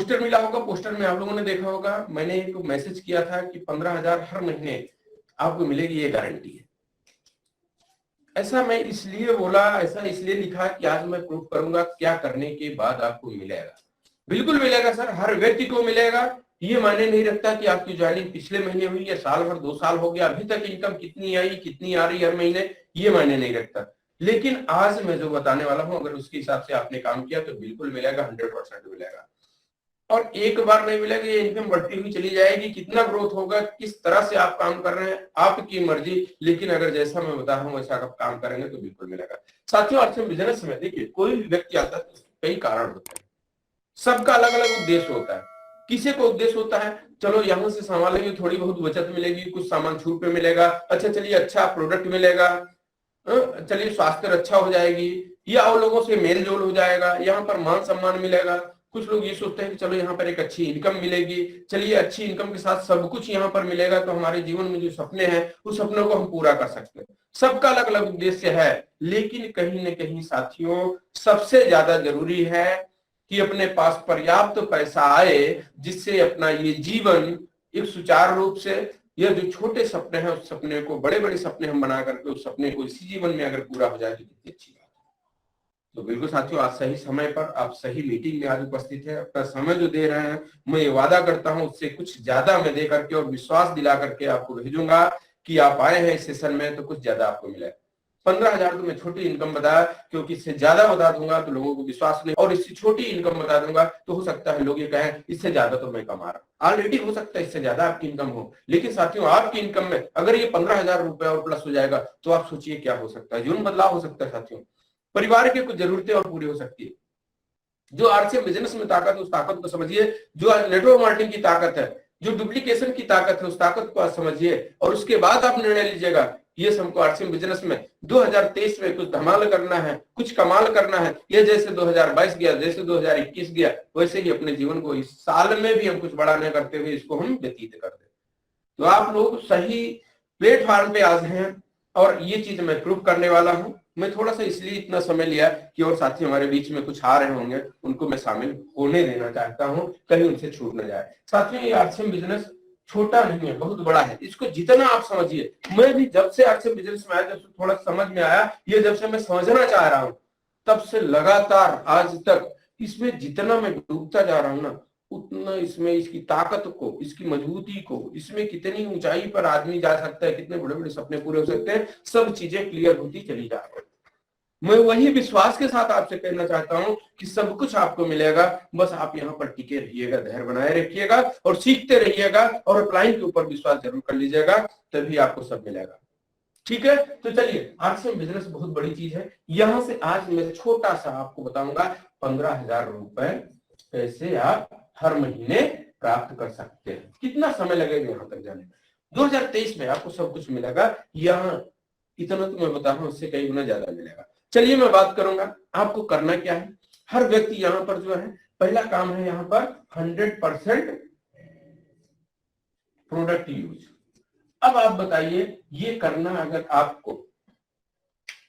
Poster मिला होगा, poster में आप लोगों ने देखा होगा, मैंने एक मैसेज किया था कि 15,000 हर महीने आपको मिलेगी, ये गारंटी है। ऐसा मैं इसलिए बोला, ऐसा इसलिए लिखा कि आज मैं प्रूफ करूंगा क्या करने के बाद आपको मिलेगा। बिल्कुल मिलेगा सर, हर व्यक्ति को मिलेगा। ये मायने नहीं रखता कि आपकी ज्वाइनिंग पिछले महीने हुई या साल भर 2 साल हो गया, अभी तक इनकम कितनी आई, कितनी आ रही हर महीने, ये मायने नहीं रखता। लेकिन आज मैं जो बताने वाला हूं, अगर उसके हिसाब से आपने काम किया तो बिल्कुल मिलेगा, 100% मिलेगा। और एक बार नहीं मिलेगा, ये इनकम बढ़ती हुई चली जाएगी। कितना ग्रोथ होगा, किस तरह से आप काम कर रहे हैं, आपकी मर्जी। लेकिन अगर जैसा मैं बता रहा हूँ वैसा आप काम करेंगे तो बिल्कुल मिलेगा। साथियों, अर्थ बिजनेस में देखिए, कोई भी व्यक्ति आता है तो कई कारण होते हैं, सबका अलग अलग उद्देश्य होता है। किसी को उद्देश्य होता है चलो यहाँ से सामान लेंगे, थोड़ी बहुत बचत मिलेगी, कुछ सामान छूट पे मिलेगा, अच्छा चलिए अच्छा प्रोडक्ट मिलेगा, चलिए स्वास्थ्य अच्छा हो जाएगी, या और लोगों से मेल जोल हो जाएगा, यहाँ पर मान सम्मान मिलेगा। कुछ लोग ये सोचते हैं कि चलो यहाँ पर एक अच्छी इनकम मिलेगी, चलिए अच्छी इनकम के साथ सब कुछ यहाँ पर मिलेगा तो हमारे जीवन में जो सपने हैं उस सपनों को हम पूरा कर सकते हैं। सबका अलग अलग उद्देश्य है, लेकिन कहीं न कहीं साथियों सबसे ज्यादा जरूरी है कि अपने पास पर्याप्त पैसा आए, जिससे अपना ये जीवन एक सुचारू रूप से, यह जो छोटे सपने हैं उस सपने को बड़े बड़े सपने हम बना करके उस सपने को इसी जीवन में अगर पूरा हो जाए तो कितनी अच्छी बात है। तो बिल्कुल साथियों, आज सही समय पर आप सही मीटिंग में आज उपस्थित है, अपना समय जो दे रहे हैं, मैं ये वादा करता हूं उससे कुछ ज्यादा मैं दे करके और विश्वास दिला करके आपको भेजूंगा कि आप आए हैं इस सेशन में तो कुछ ज्यादा आपको मिले। 15,000 तो मैं छोटी इनकम बताया, क्योंकि इससे ज्यादा बता दूंगा तो लोगों को विश्वास नहीं, और इससे छोटी इनकम बता दूंगा तो हो सकता है लोग ये कहें इससे ज्यादा तो मैं कमा रहा हूं। ऑलरेडी हो सकता है इससे ज्यादा आपकी इनकम हो, लेकिन साथियों आपकी इनकम में अगर ये 15,000 रुपए और प्लस हो जाएगा तो आप सोचिए क्या हो सकता है, जीवन बदलाव हो सकता है साथियों। परिवार की कुछ जरूरतें और पूरी हो सकती है। जो आरसीएम बिजनेस में ताकत है उस ताकत को समझिए, जो नेटवर्क मार्केटिंग की ताकत है, जो डुप्लीकेशन की ताकत है उस ताकत को आप समझिए, और उसके बाद आप निर्णय लीजिएगा ये हमको आरसीएम बिजनेस में 2023 में कुछ धमाल करना है, कुछ कमाल करना है। ये जैसे 2022 गया, जैसे 2021 गया, वैसे ही अपने जीवन को इस साल में भी हम कुछ बड़ा न करते हुए इसको हम व्यतीत कर दे। तो आप लोग सही प्लेटफॉर्म पे आज हैं और ये चीज मैं प्रूव करने वाला हूं। मैं थोड़ा सा इसलिए इतना समय लिया कि और साथी हमारे बीच में कुछ आ रहे होंगे, उनको मैं शामिल होने देना चाहता हूं, कहीं उनसे छूट न जाए। साथियों, ये आरसीएम बिजनेस छोटा नहीं है, बहुत बड़ा है। इसको जितना आप समझिए, मैं भी जब से आरसीएम बिजनेस में आया, जब से थोड़ा समझ में आया, ये जब से मैं समझना चाह रहा हूं, तब से लगातार आज तक इसमें जितना मैं डूबता जा रहा हूं ना, उतना इसमें इसकी ताकत को, इसकी मजबूती को, इसमें कितनी ऊंचाई पर आदमी जा सकता है, कितने बड़े बड़े सपने पूरे हो सकते हैं, सब चीजें क्लियर होती चली जा रही है। मैं वही विश्वास के साथ आपसे कहना चाहता हूं कि सब कुछ आपको मिलेगा, बस आप यहाँ पर टिके रहिएगा, धैर्य बनाए रखिएगा और सीखते रहिएगा और अपलाइन के ऊपर विश्वास जरूर कर लीजिएगा, तभी आपको सब मिलेगा। ठीक है, तो चलिए, आरसीएम बिजनेस बहुत बड़ी चीज है। यहां से आज मैं छोटा सा आपको बताऊंगा 15,000 रुपए कैसे आप हर महीने प्राप्त कर सकते हैं। कितना समय लगेगा यहाँ तक जाने में? 2023 में आपको सब कुछ मिलेगा। यहाँ इतना तो मैं बता रहा हूँ, उससे कई गुना ज्यादा मिलेगा। चलिए मैं बात करूंगा आपको करना क्या है। हर व्यक्ति यहाँ पर जो है, पहला काम है यहाँ पर 100% प्रोडक्ट यूज। अब आप बताइए, ये करना अगर आपको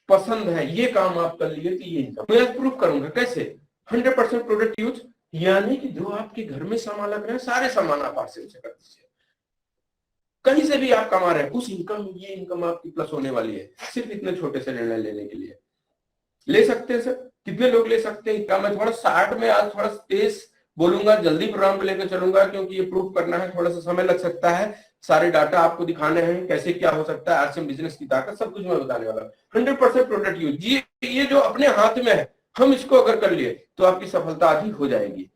पसंद है, ये काम आप कर लिए तो ये इनकम मैं प्रूफ करूंगा कैसे। 100% प्रोडक्ट यूज, यानी कि जो आपके घर में सामान लग रहे हैं सारे सामान आप आरसीएम से कर दीजिए। कहीं से भी आप कमा रहे हैं उस इनकम, ये इनकम आपकी प्लस होने वाली है, सिर्फ इतने छोटे से निर्णय लेने के लिए। ले सकते हैं सर, कितने लोग ले सकते हैं? क्या मैं थोड़ा शार्ट में आज थोड़ा तेज बोलूंगा, जल्दी प्रोग्राम को लेकर चलूंगा, क्योंकि ये प्रूफ करना है, थोड़ा सा समय लग सकता है, सारे डाटा आपको दिखाने हैं, कैसे क्या हो सकता है, आरसीएम बिजनेस की ताकत, सब कुछ मैं बताने वाला हूँ। 100% प्रोडक्ट यूज, ये जो अपने हाथ में है, हम इसको अगर कर लिए तो आपकी सफलता आधी हो जाएगी।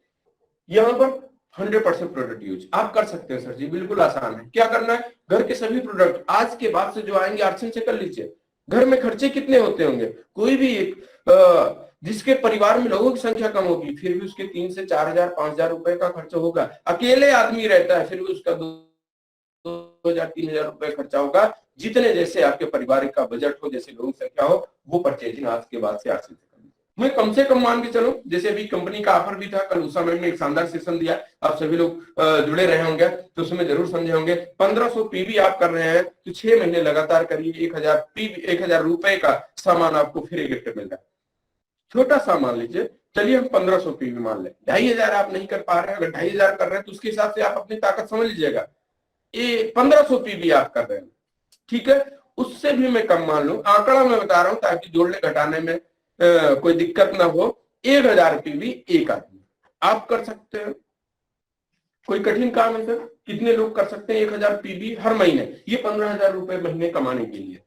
यहाँ पर 100% प्रोडक्ट यूज आप कर सकते हैं सर जी, बिल्कुल आसान है। क्या करना है, घर के सभी प्रोडक्ट आज के बाद से जो आएंगे आरसीएम से कर लीजिए। घर में खर्चे कितने होते होंगे, कोई भी एक जिसके परिवार में लोगों की संख्या कम होगी फिर भी उसके 3 से 4,000 5,000 रुपए का खर्चा होगा। अकेले आदमी रहता है फिर भी उसका 2,000 3,000 रुपए खर्चा होगा। जितने जैसे आपके परिवार का बजट हो, जैसे लोगों की संख्या हो, वो परचेजिंग आज के बाद से आरसीएम से कर लीजिए। मैं कम से कम मान के चलूं, जैसे अभी कंपनी का ऑफर भी था, कल उषा मैम ने एक शानदार सेशन दिया, आप सभी लोग जुड़े रहे होंगे तो उसमें जरूर समझे होंगे। 1500 पीवी आप कर रहे हैं तो 6 महीने लगातार करिए, 1,000 रुपए का सामान आपको फ्री गिफ्ट मिल रहा है। छोटा सामान लीजिए, चलिए हम 1500 पीवी मान लें, 2500 आप नहीं कर पा रहे हैं, अगर 2500 कर रहे हैं तो उसके हिसाब से आप अपनी ताकत समझ लीजिएगा। ये 1500 पीवी आप कर रहे हैं, ठीक है, उससे भी मैं कम मान लूं, आंकड़ा मैं बता रहा हूं ताकि जोड़ने घटाने में कोई दिक्कत ना हो। 1000 पीवी एक आदमी आप कर सकते हैं। कोई कठिन काम है सर? कितने लोग कर सकते हैं 1000 पीवी हर महीने? ये 15,000 रुपए महीने कमाने के लिए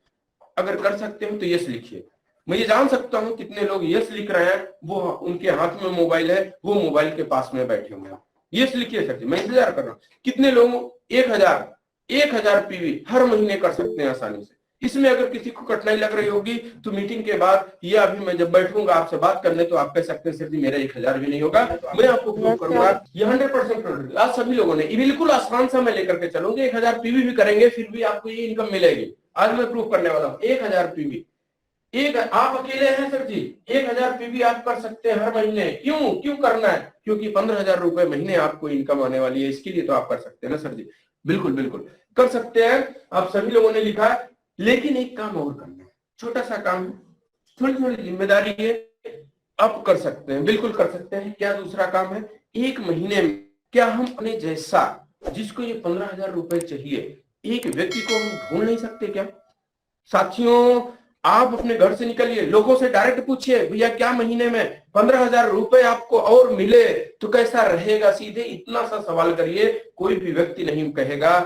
अगर कर सकते हो तो यस लिखिए। मैं ये जान सकता हूं कितने लोग यस लिख रहे हैं, वो उनके हाथ में मोबाइल है, वो मोबाइल के पास में बैठे हुए हैं। यस लिखिए सर जी, मैं इंतजार कर रहा हूँ। कितने लोग 1000 पीवी हर महीने कर सकते हैं आसानी से? इसमें अगर किसी को कठिनाई लग रही होगी तो मीटिंग के बाद या अभी मैं जब बैठूंगा आपसे बात करने तो आप कह सकते हैं सर जी मेरा 1000 भी नहीं होगा, मैं आपको प्रूव करूंगा। ये 100% आज सभी लोगों ने बिल्कुल आसान सा मैं लेकर के चलूंगे, 1000 पीवी भी करेंगे फिर भी आपको ये इनकम मिलेगी। आज मैं प्रूव करने वाला हूँ 1000 पीवी। आप अकेले हैं सर जी, 1000 पीवी आप कर सकते हैं हर महीने। क्यों करना है? क्योंकि 15,000 रुपए महीने आपको इनकम आने वाली है, इसके लिए तो आप कर सकते हैं ना सर जी। बिल्कुल बिल्कुल कर सकते हैं, आप सभी लोगों ने लिखा है। लेकिन एक काम और करना है, छोटा सा काम है, थोड़ी थोड़ी जिम्मेदारी है, आप कर सकते हैं, बिल्कुल कर सकते हैं। क्या दूसरा काम है? एक महीने में क्या हम अपने जैसा जिसको ये 15,000 रुपए चाहिए, एक व्यक्ति को हम ढूंढ नहीं सकते क्या? साथियों आप अपने घर से निकलिए, लोगों से डायरेक्ट पूछिए भैया क्या महीने में 15,000 रुपए आपको और मिले तो कैसा रहेगा? सीधे इतना सा सवाल करिए, कोई भी व्यक्ति नहीं कहेगा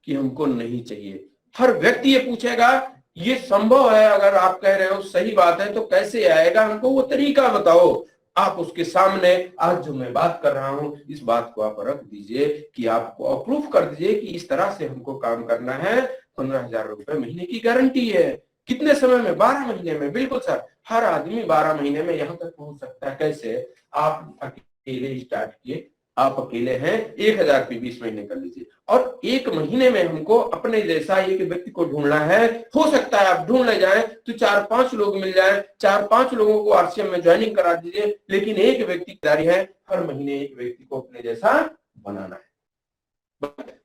कि हमको नहीं चाहिए। हर व्यक्ति ये पूछेगा ये संभव है? अगर आप कह रहे हो सही बात है तो कैसे आएगा, हमको वो तरीका बताओ। आप उसके सामने आज जो मैं बात कर रहा हूं इस बात को आप रख दीजिए कि आपको अप्रूव कर दीजिए कि इस तरह से हमको काम करना है। 15,000 रुपए महीने की गारंटी है। कितने समय में? 12 महीने में। बिल्कुल सर, हर आदमी 12 महीने में यहां तक पहुंच सकता है। कैसे? आप अकेले स्टार्ट किए, आप अकेले हैं, 1000 पीवी इस महीने कर लीजिए और एक महीने में हमको अपने जैसा एक व्यक्ति को ढूंढना है। हो सकता है आप ढूंढ ले जाए तो 4-5 लोग मिल जाए, 4-5 लोगों को आरसीएम में ज्वाइनिंग करा दीजिए, लेकिन एक व्यक्ति की जिम्मेदारी है हर महीने एक व्यक्ति को अपने जैसा बनाना है।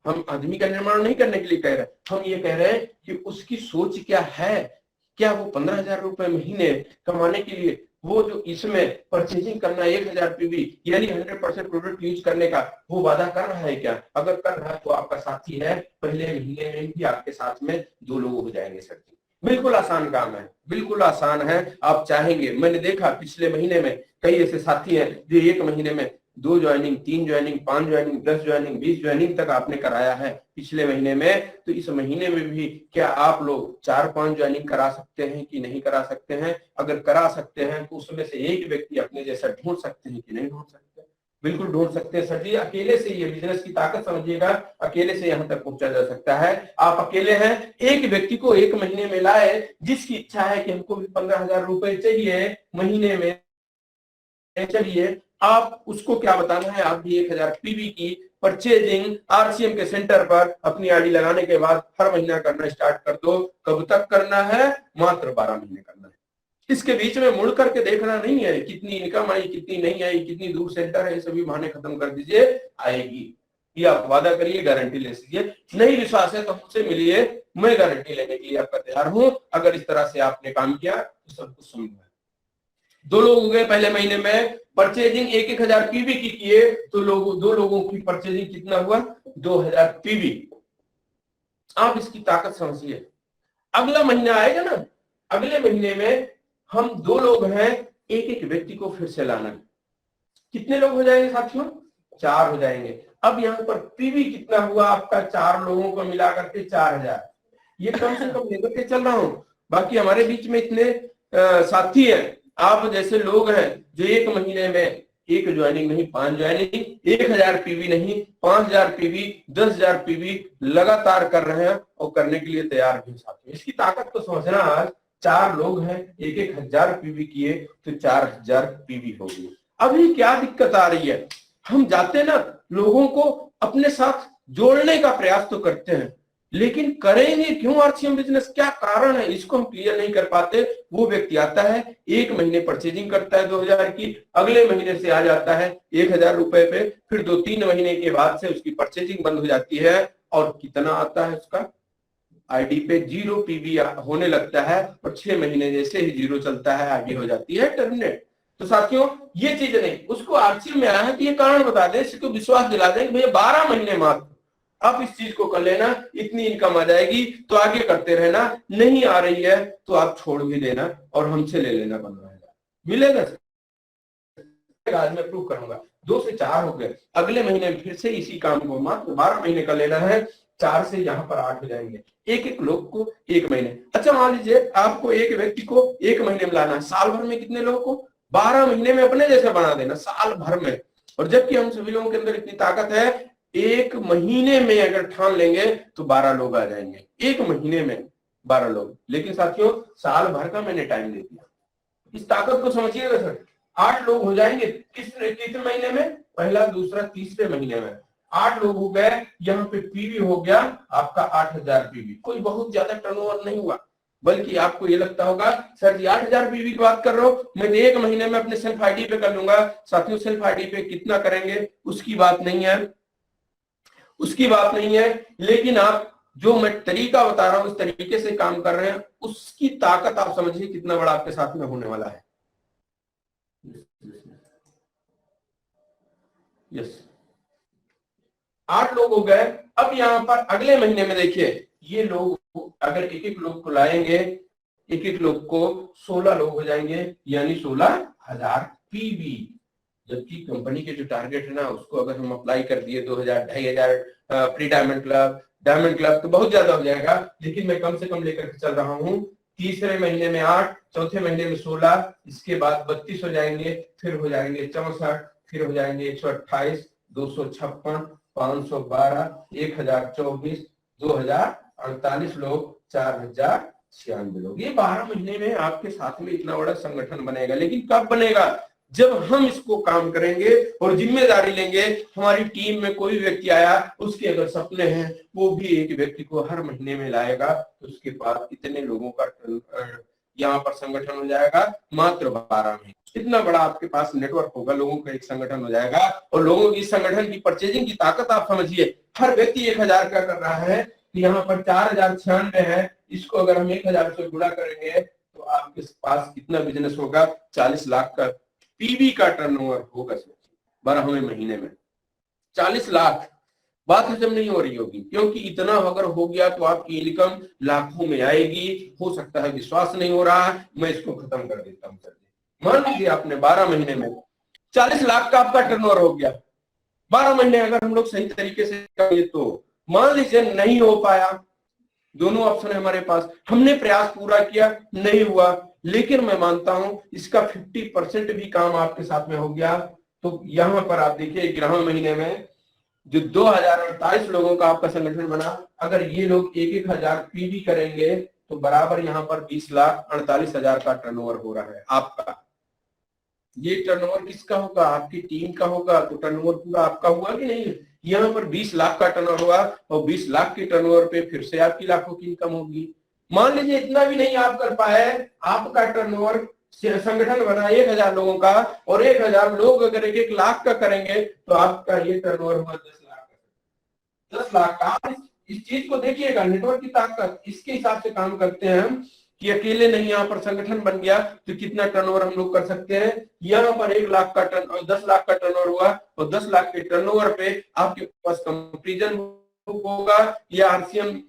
हम आदमी का निर्माण नहीं करने के लिए कह रहे, हम ये कह रहे हैं कि उसकी सोच क्या है। क्या वो 15,000 रुपए महीने कमाने के लिए वो जो इसमें परचेजिंग करना 1000 पीवी यानी 100% प्रोडक्ट यूज करने का वो वादा कर रहा है क्या? अगर कर रहा है तो आपका साथी है, पहले महीने में भी आपके साथ में 2 लोग हो जाएंगे सर जी। बिल्कुल आसान काम है, बिल्कुल आसान है। आप चाहेंगे, मैंने देखा पिछले महीने में कई ऐसे साथी हैं जो एक महीने में 2 joining, 3 joining, 5 joining, 10 joining, 20 joining तक आपने कराया है पिछले महीने में। तो इस महीने में भी क्या आप लोग 4-5 ज्वाइनिंग करा सकते हैं कि नहीं करा सकते हैं? अगर करा सकते हैं तो उसमें से एक व्यक्ति अपने जैसा ढूंढ सकते हैं कि नहीं ढूंढ सकते? बिल्कुल ढूंढ सकते हैं सर जी। अकेले से ये बिजनेस की ताकत समझिएगा, अकेले से यहाँ तक पहुंचा जा सकता है। आप अकेले हैं, एक व्यक्ति को एक महीने में लाए जिसकी इच्छा है कि हमको भी 15,000 रुपए चाहिए महीने में, चलिए आप उसको क्या बताना है, आप भी 1000 पीवी की परचेजिंग आरसीएम के सेंटर पर अपनी आईडी लगाने के बाद हर महीना करना स्टार्ट कर दो। कब तक करना है? मात्र 12 महीने करना है। इसके बीच में मुड़ करके देखना नहीं है कितनी इनकम आई, कितनी नहीं आई, कितनी दूर सेंटर है, सभी बहाने खत्म कर दीजिए, आएगी। ये आप वादा करिए, गारंटी ले लीजिए। नहीं विश्वास है तो मुझसे मिलिए, मैं गारंटी लेने के लिए आपका तैयार हूं। अगर इस तरह से आपने काम किया तो सब कुछ संभव है। 2 लोग हो गए पहले महीने में, परचेजिंग 1000 पीवी की किए तो 2 लोगों की परचेजिंग कितना हुआ? 2000 पीवी। आप इसकी ताकत समझिए। अगला महीना आएगा ना, अगले महीने में हम 2 लोग हैं, एक व्यक्ति को फिर से लाना है। कितने लोग हो जाएंगे साथियों? 4 हो जाएंगे। अब यहाँ पर पीवी कितना हुआ आपका? 4 लोगों को मिला करके 4000। ये कम से कम लेकर के चल रहा हूं। बाकी हमारे बीच में इतने साथी हैं, आप जैसे लोग हैं जो एक महीने में 1 ज्वाइनिंग नहीं 5 ज्वाइनिंग, 1000 पीवी नहीं 5000 पीवी, 10,000 पीवी लगातार कर रहे हैं और करने के लिए तैयार भी साथी। इसकी ताकत को समझना। आज 4 लोग हैं, 1000 पीवी किए तो 4000 पीवी होगी। अभी क्या दिक्कत आ रही है? हम जाते ना लोगों को अपने साथ जोड़ने का प्रयास तो करते हैं, लेकिन करेंगे क्यों आरसीएम बिजनेस? क्या कारण है? इसको हम क्लियर नहीं कर पाते। वो व्यक्ति आता है, एक महीने परचेजिंग करता है 2000 की, अगले महीने से आ जाता है 1000 रुपए पे, फिर 2-3 महीने के बाद से उसकी परचेजिंग बंद हो जाती है और कितना आता है उसका आईडी पे? 0 पीवी होने लगता है और 6 महीने जैसे ही 0 चलता है आईडी हो जाती है टर्मिनेट। तो साथियों ये चीज नहीं, उसको आश्चर्य में आया है कि ये कारण बता दें, इसको विश्वास दिला दें कि भैया 12 महीने मात्र आप इस चीज को कर लेना, इतनी इनकम आ जाएगी, तो आगे करते रहना, नहीं आ रही है तो आप छोड़ भी देना और हमसे ले लेना, 15,000 मिलेगा सर, आज मैं प्रूव करूंगा। 2 से 4 हो गए, अगले महीने में फिर से इसी काम को मात्र 12 महीने का लेना है, 4 से यहाँ पर 8 हो जाएंगे, एक एक लोग को 1 महीने। अच्छा मान लीजिए आपको एक व्यक्ति को 1 महीने में लाना है, साल भर में कितने लोगों को? 12 महीने में अपने जैसा बना देना साल भर में। और जबकि हम सभी लोगों के अंदर इतनी ताकत है, 1 महीने में अगर ठान लेंगे तो 12 लोग आ जाएंगे, 1 महीने में 12 लोग। लेकिन साथियों साल भर का मैंने टाइम दे दिया, इस ताकत को समझिएगा सर। 8 लोग हो जाएंगे कितने महीने में? पहला, दूसरा, तीसरे महीने में 8 लोग हो गए। यहाँ पे पीवी हो गया आपका 8,000 पीवी, कोई बहुत ज्यादा टर्नओवर नहीं हुआ, बल्कि आपको ये लगता होगा सर जी 8,000 पीवी की बात कर रहे हो, मैं 1 महीने में अपने सेल्फ आईडी पे कर लूंगा। साथियों सेल्फ आईडी पे कितना करेंगे उसकी बात नहीं है, उसकी बात नहीं है, लेकिन आप जो मैं तरीका बता रहा हूं उस तरीके से काम कर रहे हैं, उसकी ताकत आप समझिए कितना बड़ा आपके साथ में होने वाला है। यस 8 लोग हो गए। अब यहाँ पर अगले महीने में देखिए ये लोग अगर एक एक लोग को लाएंगे, एक एक लोग को 16 लोग हो जाएंगे, यानी 16,000 पीवी। जबकि कंपनी के जो टारगेट है ना उसको अगर हम अप्लाई कर दिए 2,000 2,500 प्री डायमंड क्लब तो बहुत ज्यादा हो जाएगा, लेकिन मैं कम से कम लेकर के चल रहा हूँ। तीसरे महीने में 8, चौथे महीने में 16, इसके बाद 32 हो जाएंगे, फिर हो जाएंगे 64, फिर हो जाएंगे 128, 256, 512, 1,024, 2,048 लोग, 4,096 लोग। ये 12 महीने में आपके साथ में इतना बड़ा संगठन बनेगा। लेकिन कब बनेगा? जब हम इसको काम करेंगे और जिम्मेदारी लेंगे। हमारी टीम में कोई व्यक्ति आया, उसके अगर सपने हैं, वो भी एक व्यक्ति को हर महीने में लाएगा, तो उसके पास इतने लोगों का यहाँ पर संगठन हो जाएगा मात्र 12 महीने। इतना बड़ा आपके पास नेटवर्क होगा, लोगों का एक संगठन हो जाएगा। और लोगों की संगठन की परचेजिंग की ताकत आप समझिए, हर व्यक्ति 1,000 का कर रहा है, यहाँ पर 4,096 है, इसको अगर हम 1,000 से गुणा करेंगे तो आपके पास कितना बिजनेस होगा? 40 लाख का पीवी का टर्नओवर होगा 12वें महीने में। 40 लाख, बात हजम नहीं हो रही होगी, क्योंकि इतना अगर हो गया तो आपकी इनकम लाखों में आएगी। हो सकता है विश्वास नहीं हो रहा, मैं इसको खत्म कर देता हूं। मान लीजिए आपने 12 महीने में 40 लाख का आपका टर्नओवर हो गया। 12 महीने अगर हम लोग सही तरीके से करें तो मान लीजिए नहीं हो पाया, दोनों ऑप्शन है हमारे पास, हमने प्रयास पूरा किया, नहीं हुआ, लेकिन मैं मानता हूं इसका 50% भी काम आपके साथ में हो गया। तो यहां पर आप देखिए 11वें महीने में जो 2,048 लोगों का आपका संगठन बना, अगर ये लोग 1,000 पीवी करेंगे तो बराबर यहाँ पर 20,48,000 का टर्नओवर हो रहा है आपका। ये टर्नओवर किसका होगा? आपकी टीम का होगा। तो टर्नओवर पूरा आपका हुआ कि नहीं? यहाँ पर 20 लाख का टर्नओवर हुआ और 20 लाख के टर्नओवर पे फिर से आपकी लाखों की इनकम होगी। मान लीजिए इतना भी नहीं आप कर पाए, आपका टर्नओवर संगठन बना 1,000 लोगों का, और 1,000 लोग अगर 1-1 लाख का करेंगे तो आपका ये टर्नओवर हुआ 10 लाख का। 10 लाख का। इस चीज को देखिएगा, नेटवर्क की ताकत, इसके हिसाब से काम करते हैं हम कि अकेले नहीं, यहाँ पर संगठन बन गया तो कितना टर्नओवर हम लोग कर सकते हैं। यहाँ पर 1 लाख का टर्न 10 लाख का टर्नओवर हुआ और 10 लाख के टर्नओवर पे आपके पास कंपैरिजन होगा या आरसीएम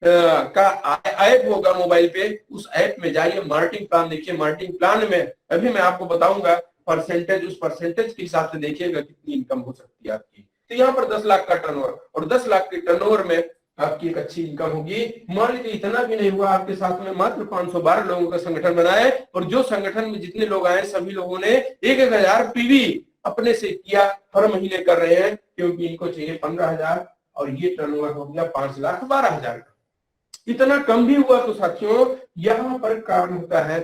का ऐप होगा मोबाइल पे। उस ऐप में जाइए, मार्केटिंग प्लान देखिए। मार्केटिंग प्लान में अभी मैं आपको बताऊंगा परसेंटेज, उस परसेंटेज के हिसाब से देखिएगा कितनी इनकम हो सकती है आपकी। तो यहाँ पर 10 लाख का टर्नओवर और 10 लाख के टर्नओवर में आपकी एक अच्छी इनकम होगी। मान लीजिए इतना भी नहीं हुआ, आपके साथ में मात्र 512 लोगों का संगठन बनाए और जो संगठन में जितने लोग आए सभी लोगों ने 1,000 पीवी अपने से किया, हर महीने कर रहे हैं, क्योंकि इनको चाहिए 15,000 और ये टर्नओवर हो गया 5,12,000 का। इतना कम भी हुआ तो साथियों यहाँ पर काम होता है,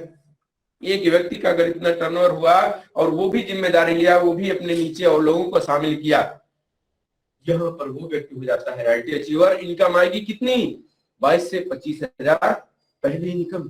एक व्यक्ति का अगर इतना टर्नओवर हुआ और वो भी जिम्मेदारी लिया, वो भी अपने नीचे और लोगों को शामिल किया, यहाँ पर वो व्यक्ति हो जाता है राइट अचीवर। इनकम आएगी कितनी? 22 से 25,000 पहले इनकम।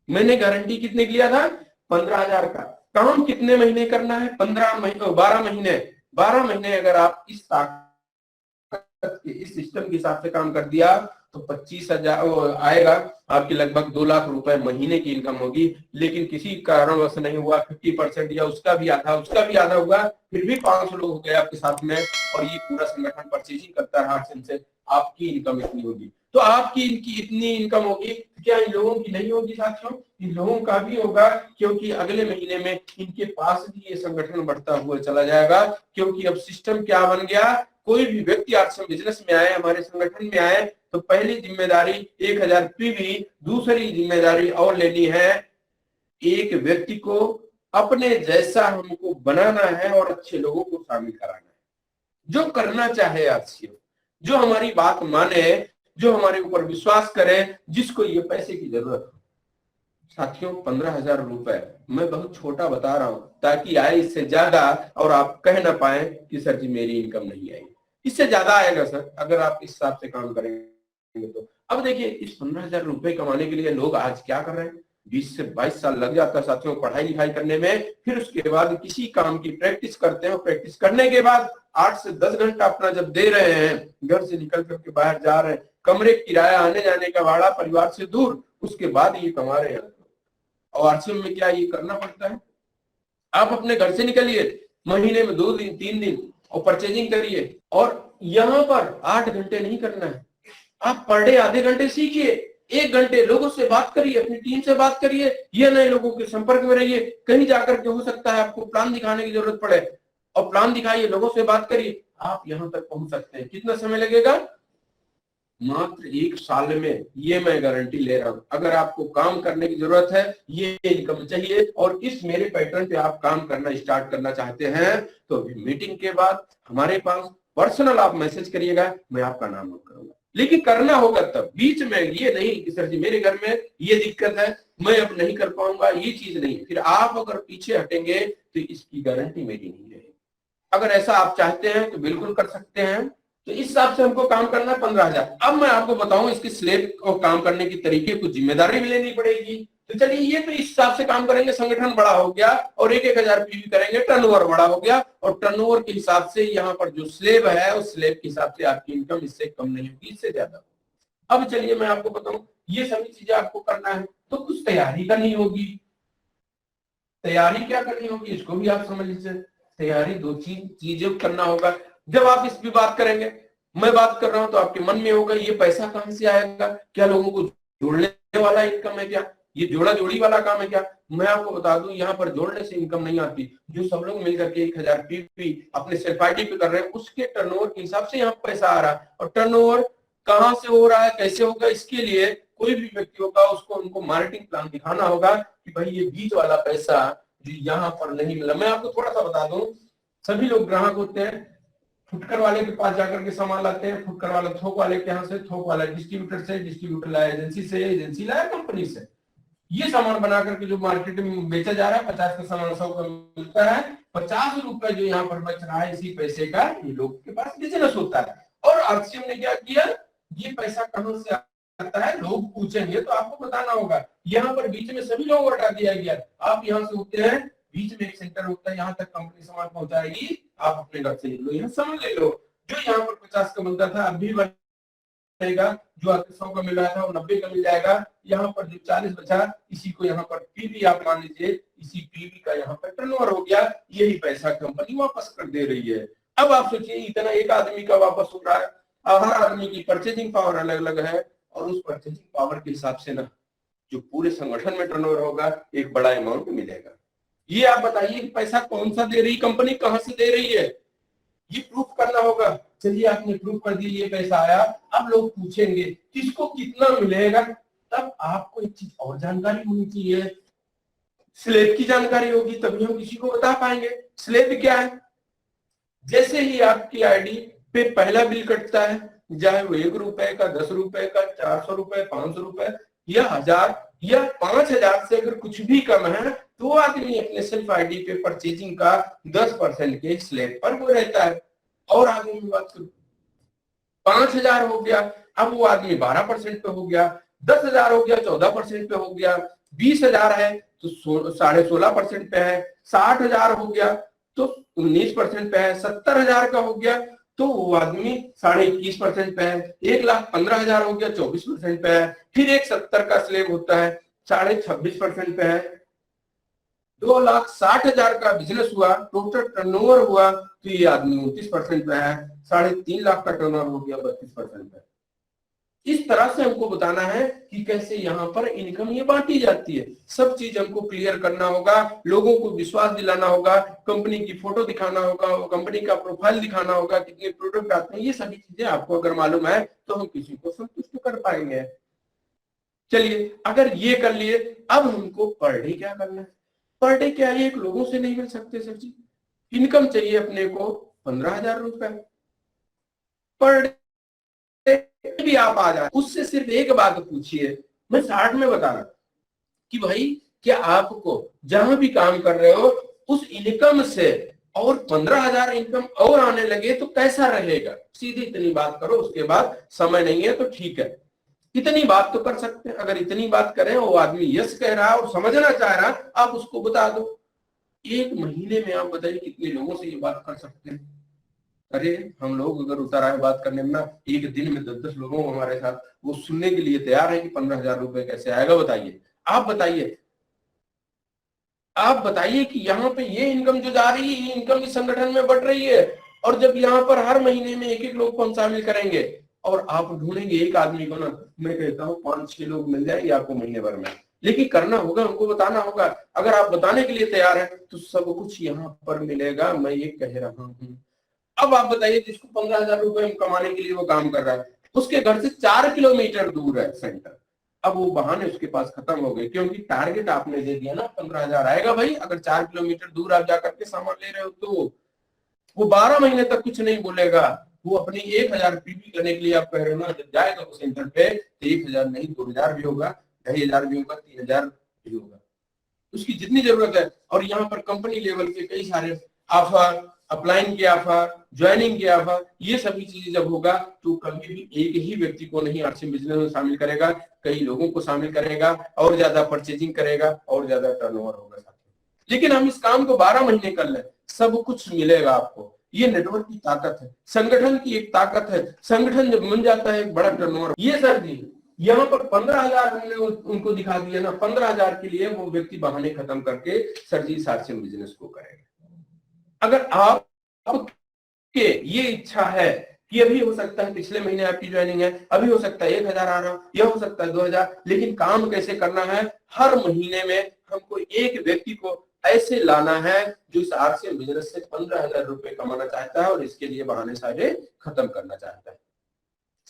मैंने गारंटी कितने किया था? 15,000 का। काम कितने महीने करना है? 12 महीने। 12 महीने अगर आप इस ताकत के, इस सिस्टम के हिसाब से काम कर दिया तो 25,000 आएगा, आपकी लगभग 2 लाख रुपए महीने की इनकम होगी। लेकिन किसी कारणवश नहीं हुआ, 50% या उसका भी आधा हुआ, फिर भी 500 लोग हो गए आपके साथ में, और ये पूरा संगठन परचेजिंग करता रहा से, आपकी इनकम इतनी होगी। तो आपकी इनकी इतनी इनकम होगी, क्या इन लोगों की नहीं होगी साथियों? इन लोगों का भी होगा, क्योंकि अगले महीने में इनके पास भी ये संगठन बढ़ता हुआ चला जाएगा। क्योंकि अब सिस्टम क्या बन गया, कोई भी व्यक्ति आश्रम बिजनेस में आए, हमारे संगठन में आए, तो पहली जिम्मेदारी 1000 पीवी, दूसरी जिम्मेदारी और लेनी है, एक व्यक्ति को अपने जैसा हमको बनाना है और अच्छे लोगों को शामिल कराना है, जो करना चाहे आश्रम, जो हमारी बात माने, जो हमारे ऊपर विश्वास करे, जिसको ये पैसे की जरूरत हो। साथियों 15,000 रुपए मैं बहुत छोटा बता रहा हूं, ताकि आए इससे ज्यादा और आप कह ना पाए कि सर जी मेरी इनकम नहीं आई। इससे ज्यादा आएगा सर, अगर आप इस हिसाब से काम करेंगे तो। अब देखिए, इस 15,000 रुपए कमाने के लिए लोग आज क्या कर रहे हैं, 20 से 22 साल लग जाता है साथियों पढ़ाई लिखाई करने में। फिर उसके बाद किसी काम की प्रैक्टिस करते हैं, प्रैक्टिस करने के बाद 8 से 10 घंटा अपना जब दे रहे हैं, घर से निकल करके बाहर जा रहे हैं, कमरे किराया, आने जाने का भाड़ा, परिवार से दूर, उसके बाद ये कमा रहे हैं। और आश्रम में क्या ये करना पड़ता है? आप अपने घर से निकलिए, महीने में 2 दिन 3 दिन और परचेजिंग करिए, और यहाँ पर 8 घंटे नहीं करना है, आप पर डे आधे घंटे सीखिए, 1 घंटे लोगों से बात करिए, अपनी टीम से बात करिए, ये नए लोगों के संपर्क में रहिए। कहीं जाकर के हो सकता है आपको प्लान दिखाने की जरूरत पड़े, और प्लान दिखाइए, लोगों से बात करिए, आप यहाँ तक पहुंच सकते हैं। कितना समय लगेगा? मात्र 1 साल में, ये मैं गारंटी ले रहा हूं। अगर आपको काम करने की जरूरत है, ये इनकम चाहिए, और इस मेरे पैटर्न पे आप काम करना स्टार्ट करना चाहते हैं, तो मीटिंग के बाद हमारे पास पर्सनल आप मैसेज करिएगा, मैं आपका नाम नोट करूंगा। लेकिन करना होगा तब, बीच में ये नहीं कि सर जी मेरे घर में ये दिक्कत है, मैं अब नहीं कर पाऊंगा, ये चीज नहीं। फिर आप अगर पीछे हटेंगे तो इसकी गारंटी मेरी नहीं रहेगी। अगर ऐसा आप चाहते हैं तो बिल्कुल कर सकते हैं। तो इस हिसाब से हमको काम करना है 15,000। अब मैं आपको बताऊं इसके स्लेब और काम करने की तरीके, कुछ जिम्मेदारी भी लेनी पड़ेगी। तो चलिए, ये तो इस हिसाब से काम करेंगे, संगठन बड़ा हो गया, और 1,000 पीवी करेंगे, टर्नओवर बड़ा हो गया, और टर्नओवर के हिसाब से यहाँ पर जो स्लेब है, उस स्लेब के हिसाब से आपकी इनकम इससे कम नहीं होगी, इससे ज्यादा। अब चलिए मैं आपको बताऊं, ये सभी चीजें आपको करना है तो कुछ तैयारी करनी होगी। तैयारी क्या करनी होगी, इसको भी आप समझ लीजिए। तैयारी 2 चीजें करना होगा। जब आप इस पे बात करेंगे, मैं बात कर रहा हूं, तो आपके मन में होगा ये पैसा कहां से आएगा, क्या लोगों को जोड़ने वाला इनकम है, क्या ये जोड़ा जोड़ी वाला काम है क्या? मैं आपको बता दूं, यहाँ पर जोड़ने से इनकम नहीं आती। जो सब लोग मिलकर के 1000 पीवी अपने सेल्फ आईडी पे कर रहे हैं, उसके टर्नओवर के हिसाब से यहाँ पैसा आ रहा है। और टर्नओवर कहां से हो रहा है, कैसे होगा, इसके लिए कोई भी व्यक्ति होगा, उसको उनको मार्केटिंग प्लान दिखाना होगा कि भाई ये बीच वाला पैसा जो यहाँ पर नहीं मिला। मैं आपको थोड़ा सा बता दूं, सभी लोग ग्राहक होते हैं, फुटकर वाले के पास जाकर के सामान लाते हैं, फुटकर वाला थोक वाले के यहाँ से, थोक वाला डिस्ट्रीब्यूटर से, डिस्ट्रीब्यूटर लाया एजेंसी से, एजेंसी लाया कंपनी से। ये सामान बना करके जो मार्केट में बेचा जा रहा है, 50 का सामान 100 का मिलता है, 50 रुपए जो यहाँ पर बच रहा है, इसी पैसे का ये लोग के पास बिजनेस होता है। और आरसीएम ने क्या किया, ये पैसा कहां से आता है, लोग पूछेंगे तो आपको बताना होगा। यहाँ पर बीच में सभी लोगों को हटा दिया गया। आप यहाँ से होते हैं, बीच में एक सेंटर होता है, यहाँ तक कंपनी सामान पहुंचाएगी, आप अपने घर से ले लो, यहाँ सामान ले लो। जो यहाँ पर 50 का मिलता था अभी बनेगा, जो 100 का मिल रहा था वो 90 का मिल जाएगा। यहाँ पर जो 40 बचा, इसी को यहाँ पर पीवी आप मान लीजिए, इसी पीवी का यहाँ पर टर्नओवर हो गया, यही पैसा कंपनी वापस कर दे रही है। अब आप सोचिए, इतना एक आदमी का वापस हो रहा है, हर आदमी की परचेजिंग पावर अलग अलग है, और उस परचेजिंग पावर के हिसाब से ना जो पूरे संगठन में टर्नओवर होगा, एक बड़ा अमाउंट मिलेगा। ये आप बताइए कि पैसा कौन सा दे रही कंपनी, कहां से दे रही है, ये प्रूफ करना होगा। चलिए आपने प्रूफ कर दिया, ये पैसा आया। अब लोग पूछेंगे किसको कितना मिलेगा, तब आपको एक चीज और जानकारी होनी चाहिए, स्लेब की जानकारी होगी, तभी हम किसी को बता पाएंगे। स्लेब क्या है? जैसे ही आपकी आईडी पे पहला बिल कटता है, चाहे वो 1 रुपए का, 10 रुपए का, 400 रुपए, 500 रुपए या 1000 या 5000 से अगर कुछ भी कम है, तो आदमी अपने सेल्फ आईडी पे परचेजिंग का 10% के स्लैब पर वो रहता है। और आगे की बात करूं, 5000 हो गया, अब वो आदमी 12% पे हो गया, 10,000 हो गया 14% पे हो गया, 20,000 है तो 16.5% पे है, 60,000 हो गया तो 19% पे है, 70,000 का हो गया तो वो आदमी 21.5% पे है। 1,15,000 हो गया, 24% पे है। फिर एक 70 का स्लेब होता है, 26.5% पे है। 2,60,000 का बिजनेस हुआ, टोटल टर्नओवर हुआ तो ये आदमी 29% पे है। 3.5 लाख का टर्नओवर हो गया, 32% पे। इस तरह से हमको बताना है कि कैसे यहाँ पर इनकम ये बांटी जाती है। सब चीज हमको क्लियर करना होगा, लोगों को विश्वास दिलाना होगा, कंपनी की फोटो दिखाना होगा, कंपनी का प्रोफाइल दिखाना होगा, कितने प्रोडक्ट आते हैं। ये सभी चीजें आपको अगर मालूम है तो हम किसी को संतुष्ट कर पाएंगे। चलिए, अगर ये कर लिए, अब हमको पर डे क्या करना है। पर डे क्या है, एक लोगों से नहीं मिल सकते सर जी। इनकम चाहिए अपने को 15,000 रुपए पर डे भी आप आ जाए। उससे सिर्फ एक बात पूछिए, मैं 60 में बता रहा कि भाई क्या आपको जहां भी काम कर रहे हो उस इनकम से और 15,000 इनकम और आने लगे तो कैसा रहेगा। सीधी इतनी बात करो, उसके बाद समय नहीं है तो ठीक है, इतनी बात तो कर सकते हैं। अगर इतनी बात करें, वो आदमी यस कह रहा है और समझना चाह रहा है, आप उसको बता दो। एक महीने में आप बताइए कितने लोगों से ये बात कर सकते हैं। अरे हम लोग अगर उतर आए बात करने में ना, एक दिन में 10-10 लोगों को हमारे साथ वो सुनने के लिए तैयार है कि 15,000 रुपए कैसे आएगा। बताइए, आप बताइए, आप बताइए कि यहाँ पे ये इनकम जो जा रही है, ये इनकम इस संगठन में बढ़ रही है। और जब यहाँ पर हर महीने में एक एक लोग को हम शामिल करेंगे और आप ढूंढेंगे एक आदमी को ना, मैं कहता हूँ 5-6 लोग मिल जाएंगे आपको महीने भर में। लेकिन करना होगा, हमको बताना होगा। अगर आप बताने के लिए तैयार है तो सब कुछ यहाँ पर मिलेगा, मैं ये कह रहा हूँ। अब आप बताइए, जिसको 15,000 रुपए कमाने के लिए वो काम कर रहा है, उसके घर से 4 किलोमीटर दूर है सेंटर। अब वो बहाने उसके पास खत्म हो गए, क्योंकि टारगेट आपने दे दिया ना 15,000 आएगा भाई। अगर 4 किलोमीटर दूर आप जाकर के सामान ले रहे हो तो वो 12 महीने तक कुछ नहीं बोलेगा। वो अपनी 1,000 पीपी करने के लिए आप कह रहे हो ना, जब जाएगा वो सेंटर पे तो 1,000 नहीं 2,000 भी होगा, 2,500 भी होगा, 3,000 भी होगा, उसकी जितनी जरूरत है। और यहाँ पर कंपनी लेवल के कई सारे ऑफर, अप्लाइंग के ऑफर, ज्वाइनिंग के ऑफर, ये सभी चीजें जब होगा तो कभी भी एक ही व्यक्ति को नहीं आरसी बिजनेस में शामिल करेगा, कई लोगों को शामिल करेगा, और ज्यादा परचेजिंग करेगा और ज्यादा टर्नओवर होगा। लेकिन हम इस काम को 12 महीने कर ले, सब कुछ मिलेगा आपको। ये नेटवर्क की ताकत है, संगठन की एक ताकत है। संगठन जब बन जाता है एक बड़ा टर्नओवर। ये सर जी यहाँ पर 15,000 हमने उनको दिखा दिया ना, 15,000 के लिए वो व्यक्ति बहाने खत्म करके सर जी सार्सियम बिजनेस को करेगा। अगर आप के ये इच्छा है कि अभी हो सकता है पिछले महीने आपकी ज्वाइनिंग है, अभी हो सकता है 1,000 आ रहा हो, यह हो सकता है 2,000, लेकिन काम कैसे करना है, हर महीने में हमको एक व्यक्ति को ऐसे लाना है जो इस आरसीएम बिजनेस से 15,000 रुपए कमाना चाहता है और इसके लिए बहाने सारे खत्म करना चाहता है।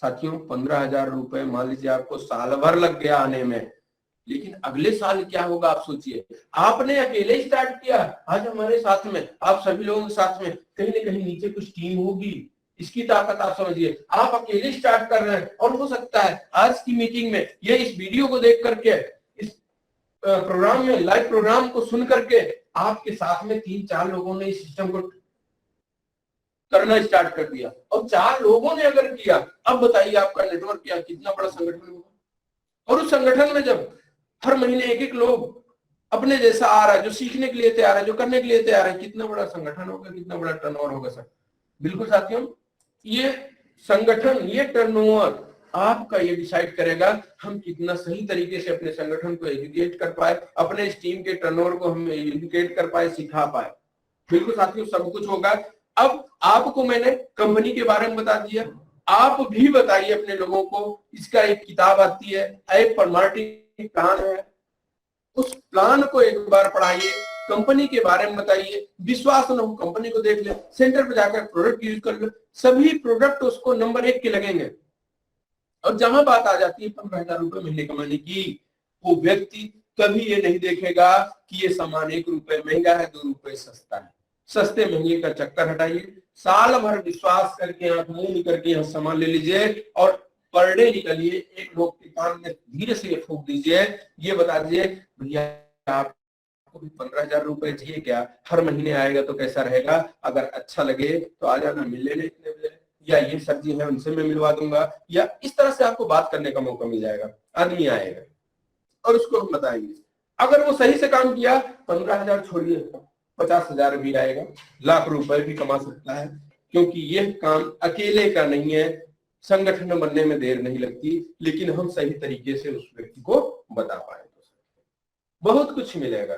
साथियों, 15,000 रुपए मान लीजिए आपको साल भर लग गया आने में, लेकिन अगले साल क्या होगा आप सोचिए। आपने अकेले स्टार्ट किया, आज हमारे साथ में, आप सभी लोगों के साथ में कहीं ना कहीं नीचे कुछ टीम होगी। इसकी ताकत आप समझिए। आप अकेले स्टार्ट कर रहे हैं और हो सकता है आज की मीटिंग में या इस वीडियो को देख करके, इस प्रोग्राम में, लाइव प्रोग्राम को सुन करके आपके साथ में 3-4 लोगों ने इस सिस्टम को करना स्टार्ट कर दिया, और 4 लोगों ने अगर किया, अब बताइए आपका नेटवर्क क्या कितना बड़ा संगठन होगा। और उस संगठन में जब हर महीने एक एक लोग अपने जैसा आ रहा है, जो सीखने के लिए तैयार है, जो करने के लिए तैयार है, कितना बड़ा संगठन होगा, कितना बड़ा टर्नओवर होगा सर। बिल्कुल साथियों, ये संगठन, ये टर्नओवर आपका ये डिसाइड करेगा हम कितना सही तरीके से अपने संगठन को एजुकेट कर पाए, अपने इस टीम के टर्नओवर को हम एजुकेट कर पाए, सिखा पाए। बिल्कुल साथियों, सब कुछ होगा। अब आपको मैंने कंपनी के बारे में बता दिया, आप भी बताइए अपने लोगों को। इसका एक किताब आती है, एक परमार्टिक प्लान है, उस प्लान को एक बार पढ़ाइए, कंपनी के बारे में बताइए। विश्वास न हो, कंपनी को देख ले, सेंटर पे जाकर प्रोडक्ट यूज कर लो, सभी प्रोडक्ट उसको नंबर 1 के लगेंगे। और जहां बात आ जाती है 15,000 रुपए महीने कमाने की, वो व्यक्ति कभी ये नहीं देखेगा कि ये सामान 1 रुपए महंगा है, 2 रुपए सस्ता है। सस्ते महंगे का चक्कर हटाइए, साल भर विश्वास करके, आंख मूंद करके यहाँ सामान ले लीजिए और पर डे निकलिए। एक लोग के कान में धीरे से फूंक दीजिए, ये बता दीजिए भैया आपको भी 15,000 रुपए चाहिए क्या, हर महीने आएगा तो कैसा रहेगा, अगर अच्छा लगे तो आ जाना मिल लेने इतने बजे, या ये सर जी है उनसे मैं मिलवा दूंगा, या इस तरह से आपको बात करने का मौका मिल जाएगा। आदमी आएगा और उसको हम बताएंगे। अगर वो सही से काम किया, 15,000 छोड़िए, 50,000 भी आएगा, लाख रुपए भी कमा सकता है, क्योंकि यह काम अकेले का नहीं है, संगठन बनने में देर नहीं लगती, लेकिन हम सही तरीके से उस व्यक्ति को बता पाए तो बहुत कुछ मिलेगा।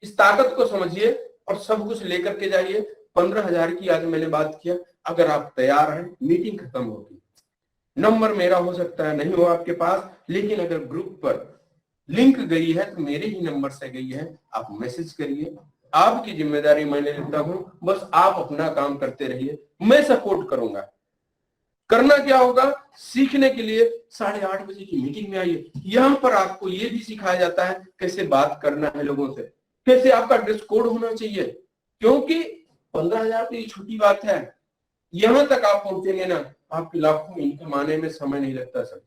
इस ताकत को समझिए और सब कुछ लेकर के जाइए। 15,000 की आज मैंने बात किया, अगर आप तैयार हैं, मीटिंग खत्म होगी, नंबर मेरा हो सकता है नहीं हो आपके पास, लेकिन अगर ग्रुप पर लिंक गई है तो मेरे ही नंबर से गई है, आप मैसेज करिए। आपकी जिम्मेदारी मैंने लेता हूं, बस आप अपना काम करते रहिए, मैं सपोर्ट करूंगा। करना क्या होगा, सीखने के लिए 8:30 बजे की मीटिंग में आइए। यहां पर आपको ये भी सिखाया जाता है कैसे बात करना है लोगों से, कैसे आपका ड्रेस कोड होना चाहिए, क्योंकि 15,000 तो ये छोटी बात है, यहां तक आप पहुंचेंगे ना, आपके लाखों इनकम आने में समय नहीं लगता सर।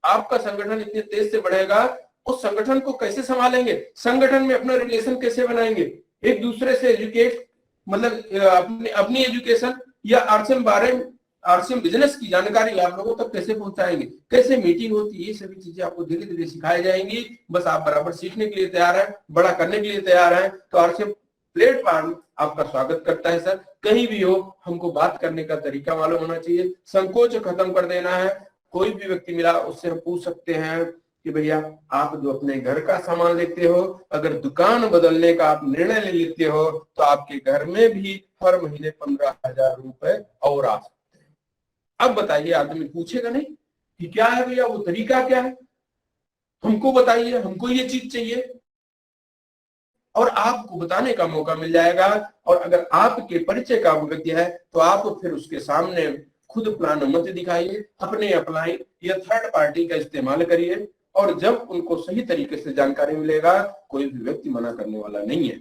आपका संगठन इतने तेज से बढ़ेगा, उस संगठन को कैसे संभालेंगे, संगठन में अपना रिलेशन कैसे बनाएंगे, एक दूसरे से एजुकेट, मतलब अपनी एजुकेशन या आरसीएम बिजनेस की जानकारी आप लोगों तक कैसे पहुंचाएंगे, कैसे मीटिंग होती है, ये सभी चीजें आपको धीरे धीरे सिखाई जाएंगी। बस आप बराबर सीखने के लिए तैयार हैं, बड़ा करने के लिए तैयार हैं, तो आरसीएम प्लेटफॉर्म आपका स्वागत करता है सर। कहीं भी हो, हमको बात करने का तरीका मालूम होना चाहिए, संकोच खत्म कर देना है। कोई भी व्यक्ति मिला उससे हम पूछ सकते हैं कि भैया आप जो अपने घर का सामान लेते हो, अगर दुकान बदलने का आप निर्णय ले लेते हो तो आपके घर में भी हर महीने 15,000 रुपए और आ सकते हैं। अब बताइए, आदमी पूछेगा नहीं कि क्या है भैया, वो तरीका क्या है, हमको बताइए, हमको ये चीज चाहिए, और आपको बताने का मौका मिल जाएगा। और अगर आपके परिचय का व्यक्ति है तो आप फिर उसके सामने खुद प्लान मत दिखाइए, अपने अप्लाई या थर्ड पार्टी का इस्तेमाल करिए, और जब उनको सही तरीके से जानकारी मिलेगा, कोई भी व्यक्ति मना करने वाला नहीं है।